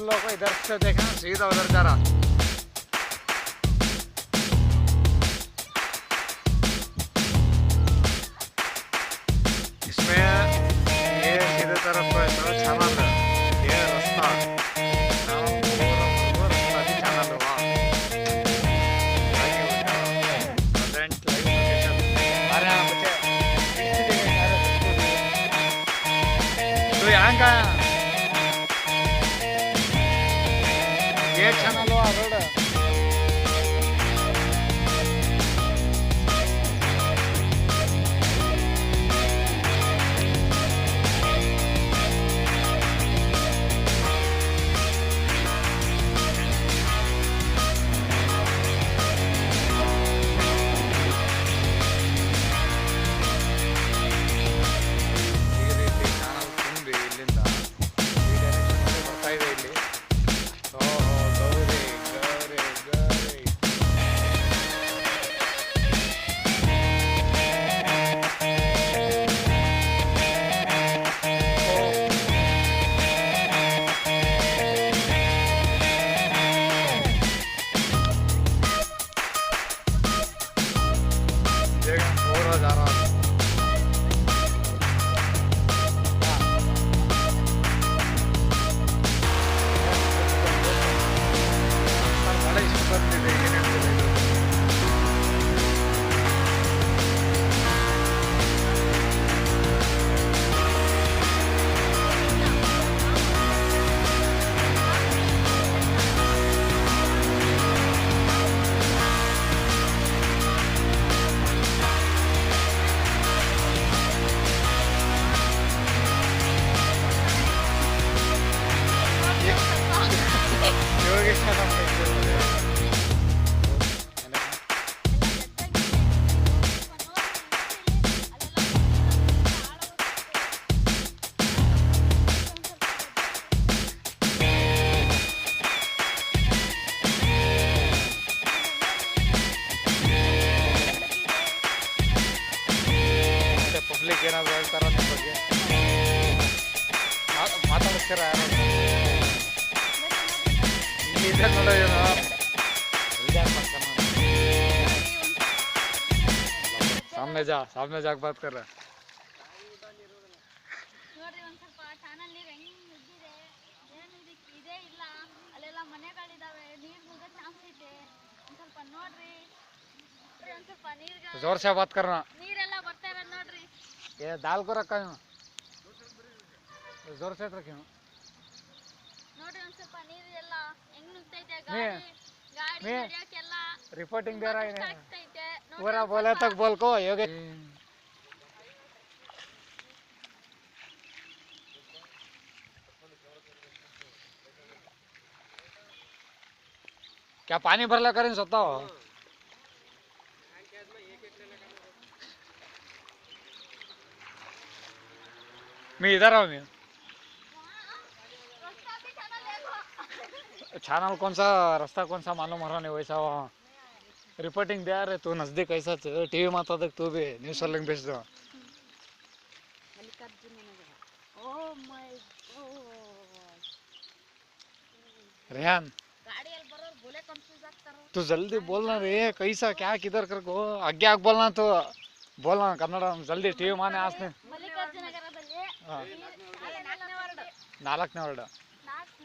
लोगों को इधर से देखना सीधा उधर जा रहा। इसमें ये सीधे तरफ को है तो छानल है, ये रास्ता वो रास्ता भी छानल हुआ। प्रेजेंट लाइव लोकेशन अरे यहाँ बच्चे तो यहाँ का ये छानल हुआ रोड जा रहा है। ಪಬ್ಲಿಕ್ ಏನಾದ್ರು ಹೇಳ್ತಾರ ನಿಮ್ಮ ಬಗ್ಗೆ ಮಾತಾಡಿಸ್ತೀರ ಯಾರು ಇದೆ ನೋಡ ಏನು ಸಾಮನೆ ಜಾಗ ಬಾತ್ ಕರ ನೋಡ್ರಿ ಒಂದ್ ಸ್ವಲ್ಪ ಚಾನಲ್ ನೀರ್ ಹೆಂಗ್ ನುಗ್ಗಿದೆ ಏನು ಇದೇ ಇಲ್ಲ ಅಲ್ಲೆಲ್ಲ ಮನೆಗಳಿದಾವೆ ನೀರ್ ಮುಗೋ ಚಾನ್ಸ್ ಐತೆ ಒಂದ್ ಸ್ವಲ್ಪ ನೋಡ್ರಿ ಒಂದ್ ಸ್ವಲ್ಪ ನೀರ್ಗ जोर से बात करना ನೀರೆಲ್ಲ ಬರ್ತಾ ಇರೋದು ನೋಡ್ರಿ ये दाल को रखा है जोर से रखी ನೋಡ್ರಿ ಒಂದ್ ಸ್ವಲ್ಪ ನೀರ್ ಎಲ್ಲ ಹೆಂಗ್ ನುಗ್ತೈತೆ ಗಾಡಿ ನಡೆಯಕ್ಕೆಲ್ಲ रिपोर्टिंग दे रहा है ಆಗ್ತೈತೆ पूरा बोले तक बोल को योगे क्या पानी भरला करें सोता हो मैं इधर हूँ मैं रास्ता भी ಚಾನಲ್ देखो चैनल कौन सा रास्ता कौन सा मालूम हो रहा नहीं वैसा वहाँ रिपोर्टिंग दे रहे तू नजदीक ऐसा टीवी में आता तक तू भी न्यूज़ वाले भेज दो ಓ ಮೈ ಗಾಡ್ रेहान ಗಾಡಿಯಲ್ಲಿ ಬರೋರು ಬೋಲೆ ಕನ್ಫ್ಯೂಸ್ ಆಗ್ತಾರೋ तू जल्दी बोलना रे कैसा क्या किधर कर को आगे आगे बोलना तो बोलना कन्नड़ जल्दी टीवी माने आसने ಮಲ್ಲಿಕಾರ್ಜುನ ನಗರದಲ್ಲಿ हाँ ನಾಲ್ಕನೇ ವಾರ್ಡ್ नालकने वर्ड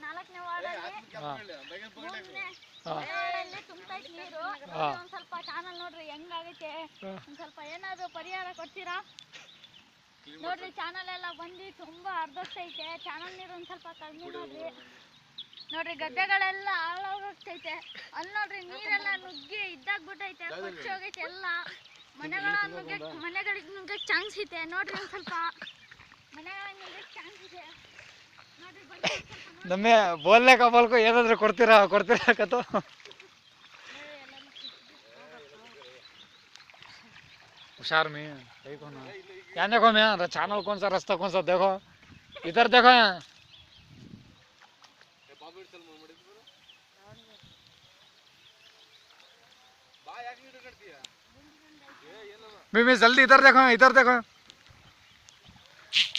ನಾಲ್ಕನೇ ವಾರ್ಡಲ್ಲಿ हाँ ಮೂರನೇ हाँ ವಾರ್ಡಲ್ಲಿ ತುಂಬತೈತೆ ನೀರು ಒಂದ್ ಸ್ವಲ್ಪ ಚಾನಲ್ ನೋಡ್ರಿ ಹೆಂಗಾಗೈತೆ ಒಂದ್ ಸ್ವಲ್ಪ ಏನಾದ್ರು ಪರಿಹಾರ ಕೊಡ್ತೀರಾ ನೋಡ್ರಿ ಚಾನಲ್ ಎಲ್ಲ ಬಂದು ತುಂಬಾ ಅರ್ಧೋಗ್ತೈತೆ ಚಾನಲ್ ನೀರು ಒಂದ್ ಸ್ವಲ್ಪ ಕಡಿಮೆ ನೋಡ್ರಿ ನೋಡ್ರಿ ಗದ್ದೆಗಳೆಲ್ಲ ಹಾಳಾಗೋಗ್ತೈತೆ ಅಲ್ಲಿ ನೋಡ್ರಿ ನೀರೆಲ್ಲ ನುಗ್ಗಿ ಇದ್ದಾಗ್ಬಿಟ್ಟೈತೆ ಕೊಚ್ಚಿ ಹೋಗೈತೆ ಎಲ್ಲ ಮನೆಗಳಿಗೆ ನುಗ್ಗಕ್ಕೆ ಚಾನ್ಸ್ ಐತೆ ನೋಡ್ರಿ ಒಂದ್ ಸ್ವಲ್ಪ ಮನೆಗಳಿಗೆ ನುಗ್ಗಕ್ಕೆ ಚಾನ್ಸ್ ಇದೆ ನೋಡ್ರಿ ಬನ್ನಿ ನಮ್ಮೆ बोलने का बोल को ಏನಾದರೂ ಕೊಡ್ತೀರಾ ಕतो होशियार में सही कौन है यहाँ देखो मैं चैनल कौन सा रास्ता कौन सा देखो इधर देखो यहाँ मैं जल्दी इधर देखो